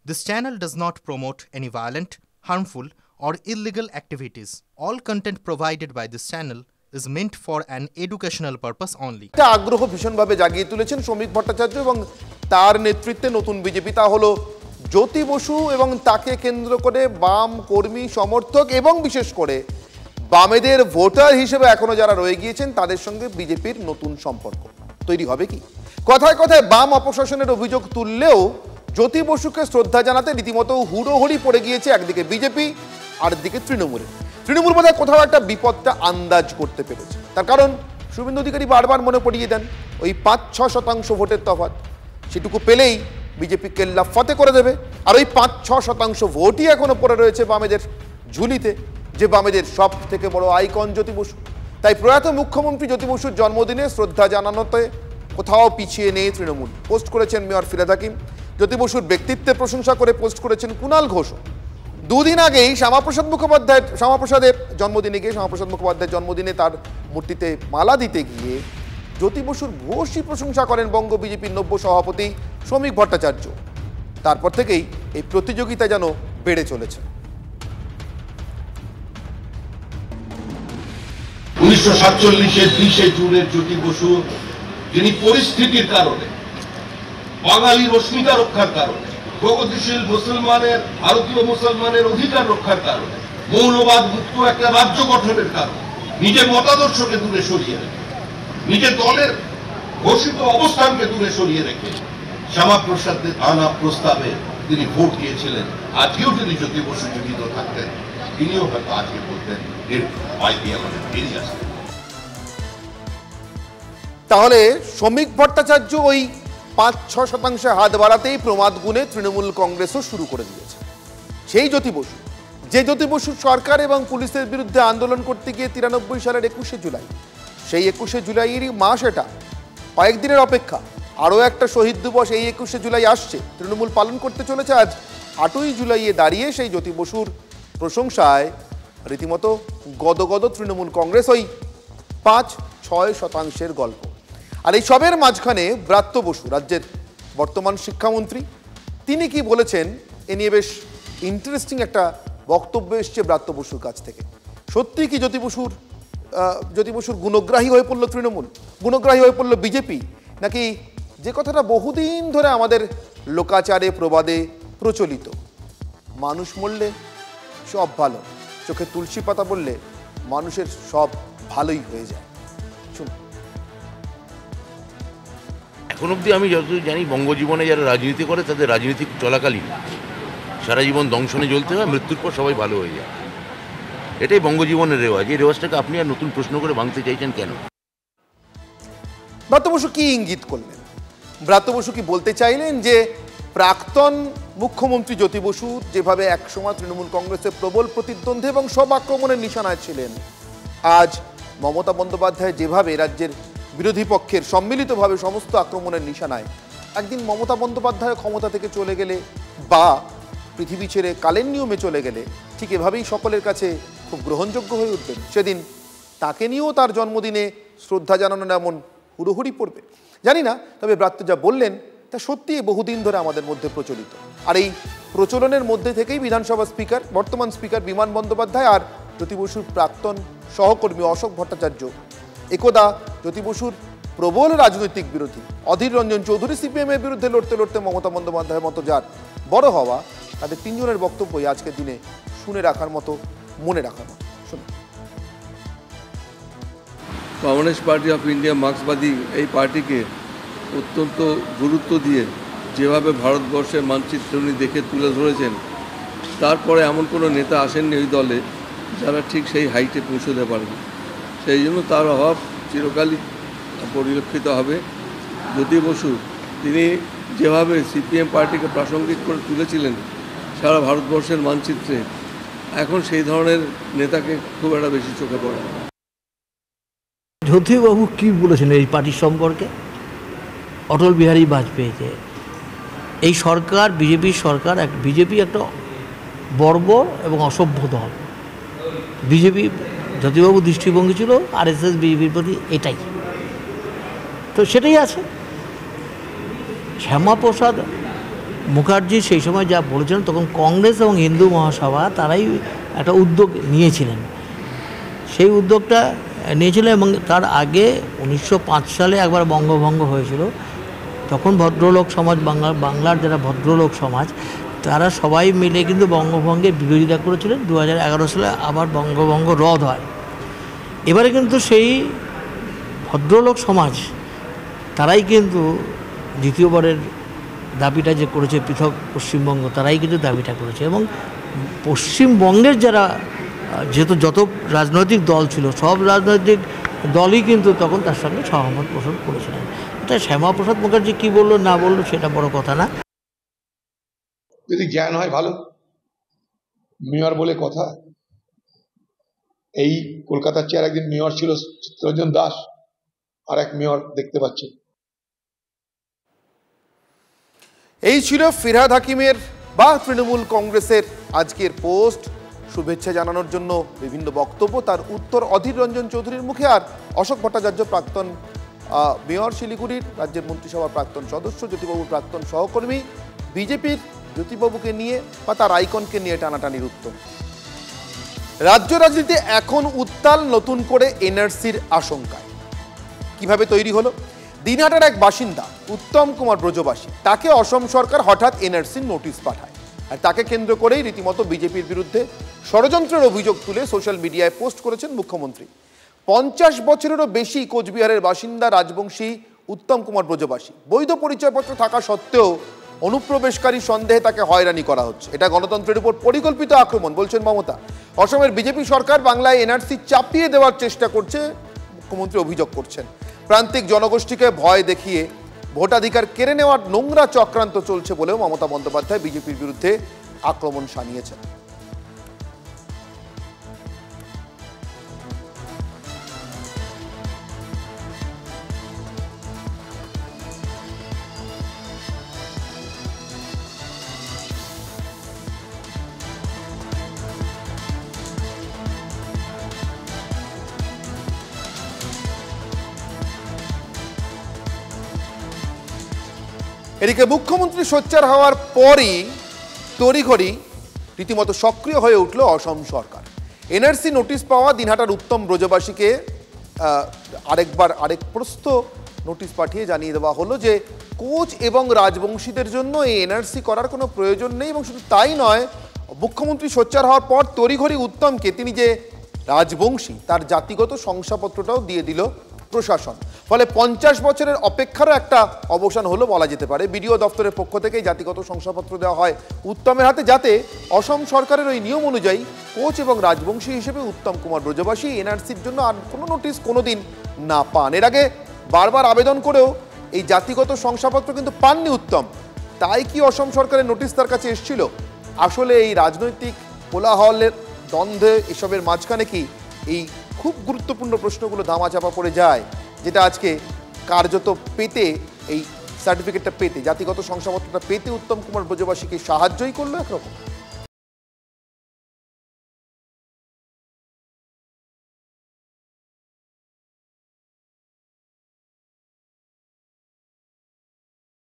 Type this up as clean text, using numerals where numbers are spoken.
This channel does not promote any violent, harmful, or illegal activities. All content provided by this channel is meant for an educational purpose only. আগ্রহ ভীষণভাবে জাগিয়ে তুলেছেন শ্রমিক ভট্টাচার্য এবং তার নেতৃত্বে নতুন বিজেপি, তা হলো জ্যোতি বসু এবং তাকে কেন্দ্র করে বাম কর্মী সমর্থক এবং বিশেষ করে বামেদের ভোটার হিসেবে এখনো যারা রয়ে গিয়েছেন তাদের সঙ্গে বিজেপির নতুন সম্পর্ক তৈরি হবে কি? কথায় কথায় বাম অপশাসনের অভিযোগ তুললেও জ্যোতি বসুকে শ্রদ্ধা জানাতে রীতিমতো হুড়োহুড়ি পড়ে গিয়েছে একদিকে বিজেপি আর একদিকে তৃণমূল বোধহয় কোথাও একটা বিপদটা আন্দাজ করতে পেরেছে। তার কারণ শুভেন্দু অধিকারী বারবার মনে পড়িয়ে দেন ওই ৫-৬% ভোটের তফাৎ, সেটুকু পেলেই বিজেপি কেল্লা ফতে করে দেবে। আর ওই ৫-৬% ভোটই এখনো পড়ে রয়েছে বামেদের ঝুলিতে, যে বামেদের সব থেকে বড় আইকন জ্যোতি বসু। তাই প্রয়াত মুখ্যমন্ত্রী জ্যোতি বসুর জন্মদিনে শ্রদ্ধা জানানোতে কোথাও পিছিয়ে নেই তৃণমূল। পোস্ট করেছেন মেয়র ফিরহাদ হাকিম, জ্যোতি বসুর ব্যক্তিত্বের প্রশংসা করে পোস্ট করেছেন কুণাল ঘোষ। দুদিন আগেই শ্যামাপ্রসাদ মুখোপাধ্যায়ের জন্মদিনে তার মূর্তিতে মালা দিতে গিয়ে জ্যোতি বসুর ভূয়সী প্রশংসা করেন বঙ্গ বিজেপির নব্য সভাপতি শ্রমিক ভট্টাচার্য। তারপর থেকেই এই প্রতিযোগিতা যেন বেড়ে চলেছে। 1947-এর 20 জুনের জ্যোতি বসু, যিনি পরিস্থিতির কারণে, বাঙালির অস্মিতা রক্ষার কারণে, প্রগতিশীল মুসলমানের, ভারতীয় মুসলমানের অধিকার রক্ষার কারণে, মৌলবাদ মুক্ত একটা রাজ্য গঠনের কারণে নিজের মতাদর্শকে দূরে সরিয়ে রেখে, নিজের দলের ঘোষিত অবস্থানকে দূরে সরিয়ে রেখে শ্যামাপ্রসাদের আনা প্রস্তাবে তিনি ভোট দিয়েছিলেন। আজকেও যদি জ্যোতি বসু জীবিত থাকতেন, তিনিও হয়তো আজকে বলতেন এর পাই দিয়ে আমাদের বেরিয়ে আসতেন। তাহলে শ্রমিক ভট্টাচার্য ওই ৫-৬% হাত বাড়াতেই প্রমাদ গুণে তৃণমূল কংগ্রেসও শুরু করে দিয়েছে। সেই জ্যোতি বসু, যে জ্যোতি বসু সরকার এবং পুলিশের বিরুদ্ধে আন্দোলন করতে গিয়ে 93 সালের 21শে জুলাই, সেই 21শে জুলাইয়েরই মাস এটা, কয়েকদিনের অপেক্ষা, আরও একটা শহীদ দিবস এই 21শে জুলাই আসছে, তৃণমূল পালন করতে চলেছে। আজ 8ই জুলাইয়ে দাঁড়িয়ে সেই জ্যোতি বসুর প্রশংসায় রীতিমতো গদগদ তৃণমূল কংগ্রেস। ওই ৫-৬% গল্প। আর এই সবের মাঝখানে ব্রাত্য বসু, রাজ্যের বর্তমান শিক্ষামন্ত্রী, তিনি কি বলেছেন এ নিয়ে বেশ ইন্টারেস্টিং একটা বক্তব্য এসছে ব্রাত্য বসুর কাছ থেকে। সত্যি কি জ্যোতি বসুর গুণগ্রাহী হয়ে পড়ল তৃণমূল, গুণগ্রাহী হয়ে পড়ল বিজেপি, নাকি যে কথাটা বহুদিন ধরে আমাদের লোকাচারে প্রবাদে প্রচলিত, মানুষ মরলে সব ভালো, চোখে তুলসী পাতা বললে মানুষের সব ভালোই হয়ে যায়? শুনুন। এখন অবধি আমি যতদূর জানি, বঙ্গজীবনে যারা রাজনীতি করে তাদের রাজনীতি চলাকালীন সারা জীবন দংশনে জ্বলতে হয়, মৃত্যুর পর সবাই ভালো হয়ে যায়। এটাই বঙ্গজীবনের রেওয়াজ। এই রেওয়াজটাকে আপনি আর নতুন প্রশ্ন করে ভাঙতে চাইছেন কেন? ব্রাত্য বসু কি ইঙ্গিত করলেন? ব্রাত্য বসু কি বলতে চাইলেন যে প্রাক্তন মুখ্যমন্ত্রী জ্যোতি বসু যেভাবে একসময় তৃণমূল কংগ্রেসের প্রবল প্রতিদ্বন্দ্বী এবং সব আক্রমণের নিশানায় ছিলেন, আজ মমতা বন্দ্যোপাধ্যায় যেভাবে রাজ্যের বিরোধী পক্ষের সম্মিলিতভাবে সমস্ত আক্রমণের নিশানায়, একদিন মমতা বন্দ্যোপাধ্যায় ক্ষমতা থেকে চলে গেলে বা পৃথিবী ছেড়ে কালের নিয়মে চলে গেলে ঠিক এভাবেই সকলের কাছে খুব গ্রহণযোগ্য হয়ে উঠবেন। সেদিন তাকে নিয়েও তার জন্মদিনে শ্রদ্ধা জানানো এমন হুড়োহুড়ি পড়বে জানি না। তবে ব্রাত্য যা বললেন তা সত্যিই বহুদিন ধরে আমাদের মধ্যে প্রচলিত। আর এই প্রচলনের মধ্যে থেকেই বিধানসভা স্পিকার, বর্তমান স্পিকার বিমান বন্দ্যোপাধ্যায় আর জ্যোতি বসুর প্রাক্তন সহকর্মী অশোক ভট্টাচার্য একদা জ্যোতি বসুর প্রবল রাজনৈতিক বিরোধী অধীর রঞ্জন চৌধুরী সিপিএমের বিরুদ্ধে লড়তে লড়তে মমতা বন্দ্যোপাধ্যায়ের মতো যার বড় হওয়া, তাদের তিনজনের বক্তব্যই আজকের দিনে শুনে রাখার মতো, মনে রাখার মতো। শুনুন। কমিউনিস্ট পার্টি অফ ইন্ডিয়া, মার্ক্সবাদী এই পার্টিকে অত্যন্ত গুরুত্ব দিয়ে যেভাবে ভারতবর্ষের মানচিত্র উনি দেখে তুলে ধরেছেন, তারপরে এমন কোনো নেতা আসেননি ওই দলে যারা ঠিক সেই হাইটে পৌঁছতে পারেনি। সেই জন্য তার অভাব চিরকালই পরিলক্ষিত হবে। জ্যোতি বসু তিনি যেভাবে সিপিএম পার্টিকে প্রাসঙ্গিক করে তুলেছিলেন সারা ভারতবর্ষের মানচিত্রে, এখন সেই ধরনের নেতাকে খুব একটা বেশি চোখে পড়ে না। জ্যোতিবাবু কী বলেছেন এই পার্টির সম্পর্কে? অটল বিহারী বাজপেয়ীকে এই সরকার, বিজেপির সরকার, বিজেপি একটা বর্বর এবং অসভ্য দল। বিজেপি, জ্যোতিবাবু দৃষ্টিভঙ্গি ছিল আরএসএস বিজেপির প্রতি এটাই, তো সেটাই আছে। শ্যামাপ্রসাদ মুখার্জি সেই সময় যা বলেছিলেন, তখন কংগ্রেস এবং হিন্দু মহাসভা তারাই একটা উদ্যোগ নিয়েছিলেন। সেই উদ্যোগটা নিয়েছিলেন এবং তার আগে 1905 সালে একবার বঙ্গভঙ্গ হয়েছিল। তখন ভদ্রলোক সমাজ, বাংলার যারা ভদ্রলোক সমাজ, তারা সবাই মিলে কিন্তু বঙ্গভঙ্গের বিরোধিতা করেছিলেন। 2011 সালে আবার বঙ্গভঙ্গ রদ হয়। এবারে কিন্তু সেই ভদ্রলোক সমাজ তারাই কিন্তু দ্বিতীয়বারের দাবিটা যে করেছে, পৃথক পশ্চিমবঙ্গ, তারাই কিন্তু দাবিটা করেছে। এবং পশ্চিমবঙ্গের যারা, যেহেতু যত রাজনৈতিক দল ছিল, সব রাজনৈতিক দলই কিন্তু তখন তার সঙ্গে সহমত পোষণ করেছিলেন। এটা শ্যামাপ্রসাদ মুখার্জি কী বললো না বললো সেটা বড় কথা না। যদি জ্ঞান হয় ভালো, মেয়র বলে কথা। এই কলকাতার চেয়ার একদিন মেয়র ছিল চিত্তরঞ্জন দাস, আর এক মেয়র দেখতে পাচ্ছি। এই ছিল ফিরহাদ হাকিমের বা তৃণমূল কংগ্রেসের আজকের পোস্ট। শুভেচ্ছা জানানোর জন্য বিভিন্ন বক্তব্য, তার উত্তর অধীর রঞ্জন চৌধুরীর মুখে। আর অশোক ভট্টাচার্য, প্রাক্তন মেয়র শিলিগুড়ির, রাজ্যের মন্ত্রিসভার প্রাক্তন সদস্য, জ্যোতিবাবুর প্রাক্তন সহকর্মী, বিজেপির জ্যোতিবাবুকে নিয়ে বা তার আইকনকে নিয়ে টানাটানির উত্তর। রাজ্য রাজনীতি এখন উত্তাল নতুন করে এনআরসির আশঙ্কায়। কিভাবে তৈরি হলো? দিনহাটার এক বাসিন্দা উত্তম কুমার ব্রজবাসী, তাকে অসম সরকার হঠাৎ এনআরসির নোটিশ পাঠায়। আর তাকে কেন্দ্র করেই রীতিমতো বিজেপির বিরুদ্ধে ষড়যন্ত্রের অভিযোগ তুলে সোশ্যাল মিডিয়ায় পোস্ট করেছেন মুখ্যমন্ত্রী। 50 বছরেরও বেশি কোচবিহারের বাসিন্দা রাজবংশী উত্তম কুমার ব্রজবাসী, বৈধ পরিচয়পত্র থাকা সত্ত্বেও অনুপ্রবেশকারী সন্দেহে তাকে হয়রানি করা হচ্ছে। এটা গণতন্ত্রের উপর পরিকল্পিত আক্রমণ বলছেন মমতা। অসমের বিজেপি সরকার বাংলায় এনআরসি চাপিয়ে দেওয়ার চেষ্টা করছে, মুখ্যমন্ত্রী অভিযোগ করছেন। প্রান্তিক জনগোষ্ঠীকে ভয় দেখিয়ে ভোটাধিকার কেড়ে নেওয়ার নোংরা চক্রান্ত চলছে বলেও মমতা বন্দ্যোপাধ্যায় বিজেপির বিরুদ্ধে আক্রমণ শানিয়েছেন। এদিকে মুখ্যমন্ত্রী সোচ্চার হওয়ার পরই তড়িঘড়ি রীতিমতো সক্রিয় হয়ে উঠল অসম সরকার। এনআরসি নোটিশ পাওয়া দিনহাটার উত্তম ব্রজবাসীকে আরেক প্রস্থ নোটিশ পাঠিয়ে জানিয়ে দেওয়া হলো যে কোচ এবং রাজবংশীদের জন্য এই এনআরসি করার কোনো প্রয়োজন নেই। এবং শুধু তাই নয়, মুখ্যমন্ত্রী সোচ্চার হওয়ার পর তড়িঘড়ি উত্তমকে, তিনি যে রাজবংশী, তার জাতিগত শংসাপত্রটাও দিয়ে দিল প্রশাসন। ফলে 50 বছরের অপেক্ষারও একটা অবসান হলো বলা যেতে পারে। বিডিও দপ্তরের পক্ষ থেকেই জাতিগত শংসাপত্র দেওয়া হয় উত্তমের হাতে, যাতে অসম সরকারের ওই নিয়ম অনুযায়ী কোচ এবং রাজবংশী হিসেবে উত্তম কুমার ব্রজবাসী এনআরসির জন্য আর কোনো নোটিশ কোনোদিন না পান। এর আগে বারবার আবেদন করেও এই জাতিগত শংসাপত্র কিন্তু পাননি উত্তম। তাই কি অসম সরকারের নোটিশ তার কাছে এসেছিল? আসলে এই রাজনৈতিক কোলাহলের দ্বন্দ্বে এসবের মাঝখানে কি এই খুব গুরুত্বপূর্ণ প্রশ্নগুলো ধামাচাপা পড়ে যায়, যেটা আজকে কার্যত পেতে, এই সার্টিফিকেটটা পেতে, জাতিগত শংসাপত্রটা পেতে উত্তম কুমার ব্রজবাসীকে সাহায্যই করলো একরকম।